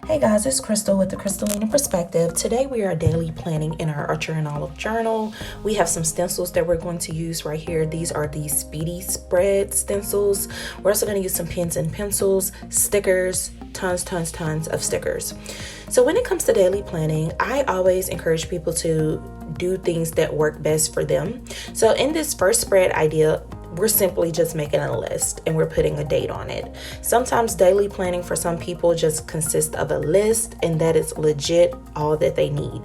Hey guys, it's Crystal with the Crystalina Perspective. Today we are daily planning in our Archer and Olive journal. We have some stencils that we're going to use right here. These are the Speedy Spread stencils. We're also going to use some pens and pencils, stickers, tons of stickers. So when it comes to daily planning, I always encourage people to do things that work best for them. So in this first spread idea, we're simply just making a list and we're putting a date on it. Sometimes daily planning for some people just consists of a list, and that is legit all that they need.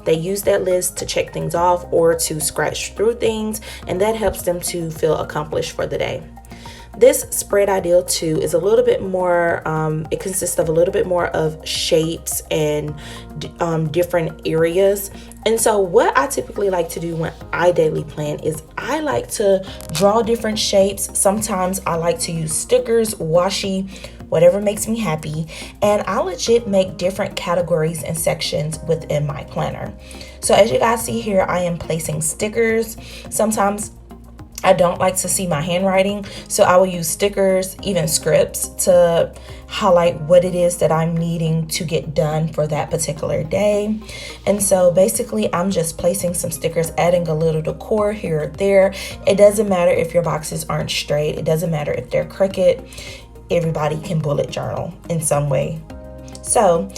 They use that list to check things off or to scratch through things, and that helps them to feel accomplished for the day. This spread ideal too is a little bit more, it consists of a little bit more of shapes and different areas. And so what I typically like to do when I daily plan is I like to draw different shapes. Sometimes I like to use stickers, washi, whatever makes me happy. And I legit make different categories and sections within my planner. So as you guys see here, I am placing stickers. Sometimes I don't like to see my handwriting, so I will use stickers, even scripts, to highlight what it is that I'm needing to get done for that particular day. And so basically I'm just placing some stickers, adding a little decor here or there. It doesn't matter if your boxes aren't straight. It doesn't matter if they're crooked. Everybody can bullet journal in some way. So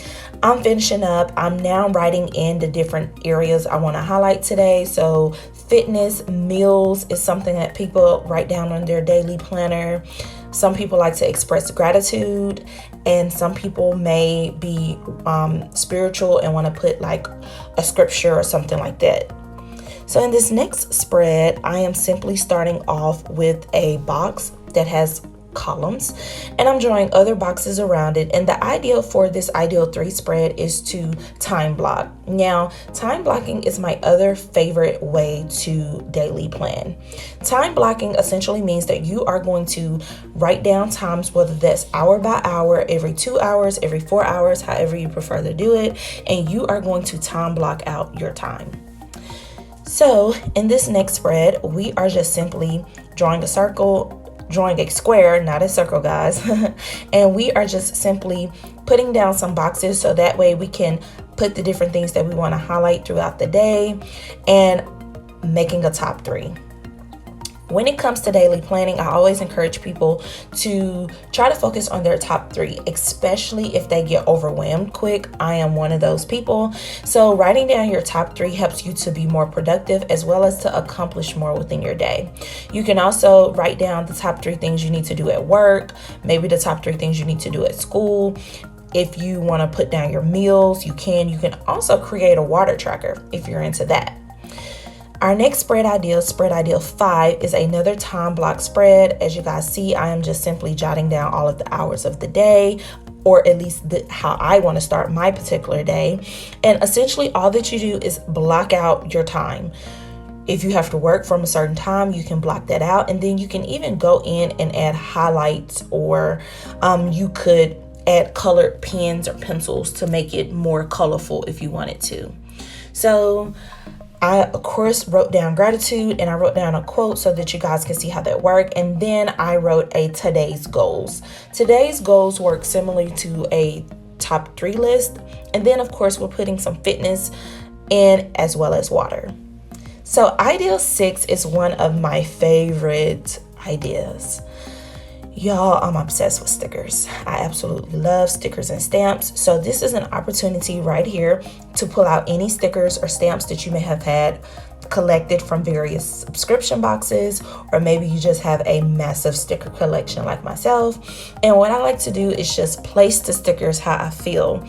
I'm finishing up. I'm now writing in the different areas I want to highlight today. So fitness, meals is something that people write down on their daily planner. Some people like to express gratitude, and some people may be spiritual and want to put like a scripture or something like that. So in this next spread, I am simply starting off with a box that has columns, and I'm drawing other boxes around it. And the ideal for this ideal 3 spread is to time block. Now, time blocking is my other favorite way to daily plan. Time blocking essentially means that you are going to write down times, whether that's hour by hour, every 2 hours, every 4 hours, however you prefer to do it, and you are going to time block out your time. So in this next spread, we are just simply drawing a square, not a circle, guys. And we are just simply putting down some boxes so that way we can put the different things that we want to highlight throughout the day and making a top 3. When it comes to daily planning, I always encourage people to try to focus on their top 3, especially if they get overwhelmed quick. I am one of those people. So writing down your top 3 helps you to be more productive as well as to accomplish more within your day. You can also write down the top 3 things you need to do at work, maybe the top 3 things you need to do at school. If you want to put down your meals, you can. You can also create a water tracker if you're into that. Our next spread ideal 5, is another time block spread. As you guys see, I am just simply jotting down all of the hours of the day, or at least how I want to start my particular day. And essentially all that you do is block out your time. If you have to work from a certain time, you can block that out. And then you can even go in and add highlights, or you could add colored pens or pencils to make it more colorful if you wanted to. So I, of course, wrote down gratitude, and I wrote down a quote so that you guys can see how that worked. And then I wrote a today's goals. Today's goals work similarly to a top 3 list. And then, of course, we're putting some fitness in as well as water. So ideal 6 is one of my favorite ideas. Y'all, I'm obsessed with stickers. I absolutely love stickers and stamps. So this is an opportunity right here to pull out any stickers or stamps that you may have had collected from various subscription boxes, or maybe you just have a massive sticker collection like myself. And what I like to do is just place the stickers how I feel.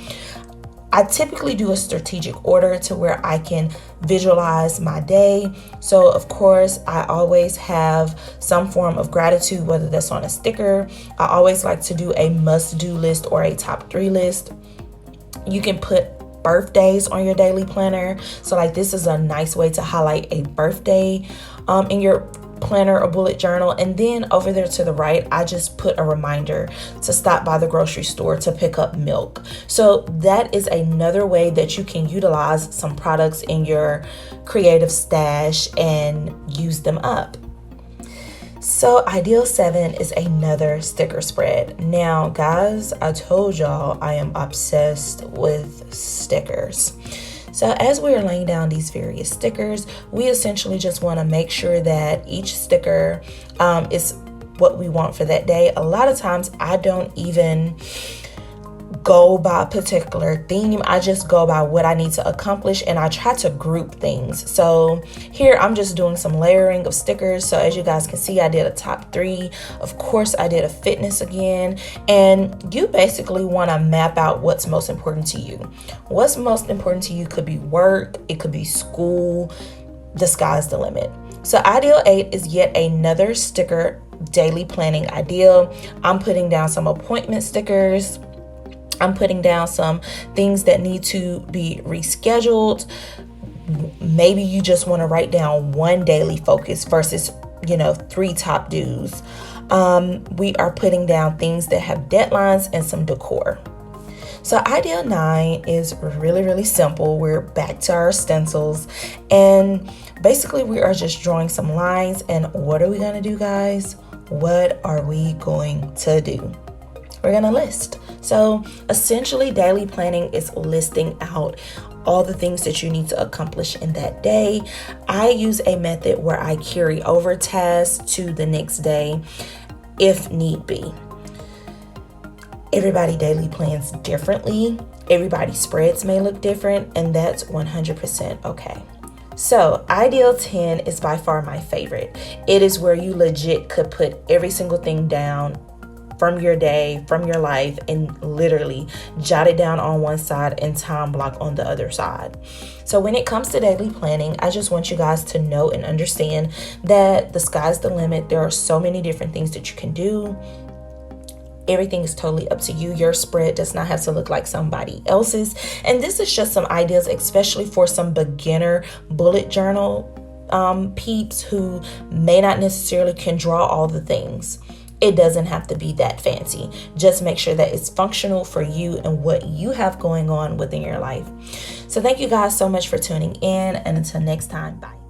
I typically do a strategic order to where I can visualize my day. So of course, I always have some form of gratitude, whether that's on a sticker. I always like to do a must-do list or a top 3 list. You can put birthdays on your daily planner. So like this is a nice way to highlight a birthday in your planner or bullet journal. And then over there to the right, I just put a reminder to stop by the grocery store to pick up milk. So that is another way that you can utilize some products in your creative stash and use them up. So ideal 7 is another sticker spread. Now guys, I told y'all I am obsessed with stickers. So as we are laying down these various stickers, we essentially just want to make sure that each sticker is what we want for that day. A lot of times I don't even go by a particular theme. I just go by what I need to accomplish, and I try to group things. So here I'm just doing some layering of stickers. So as you guys can see, I did a top 3. Of course, I did a fitness again, and you basically want to map out what's most important to you. What's most important to you could be work, it could be school. The sky's the limit. So ideal 8 is yet another sticker daily planning ideal. I'm putting down some appointment stickers. I'm putting down some things that need to be rescheduled. Maybe you just want to write down one daily focus versus, 3 top do's. We are putting down things that have deadlines and some decor. So ideal 9 is really, really simple. We're back to our stencils, and basically we are just drawing some lines. And what are we going to do, guys? What are we going to do? We're going to list. So essentially daily planning is listing out all the things that you need to accomplish in that day. I use a method where I carry over tasks to the next day if need be. Everybody daily plans differently. Everybody's spreads may look different, and that's 100% okay. So ideal 10 is by far my favorite. It is where you legit could put every single thing down from your day, from your life, and literally jot it down on one side and time block on the other side. So when it comes to daily planning, I just want you guys to know and understand that the sky's the limit. There are so many different things that you can do. Everything is totally up to you. Your spread does not have to look like somebody else's. And this is just some ideas, especially for some beginner bullet journal peeps who may not necessarily can draw all the things. It doesn't have to be that fancy. Just make sure that it's functional for you and what you have going on within your life. So thank you guys so much for tuning in, and until next time, bye.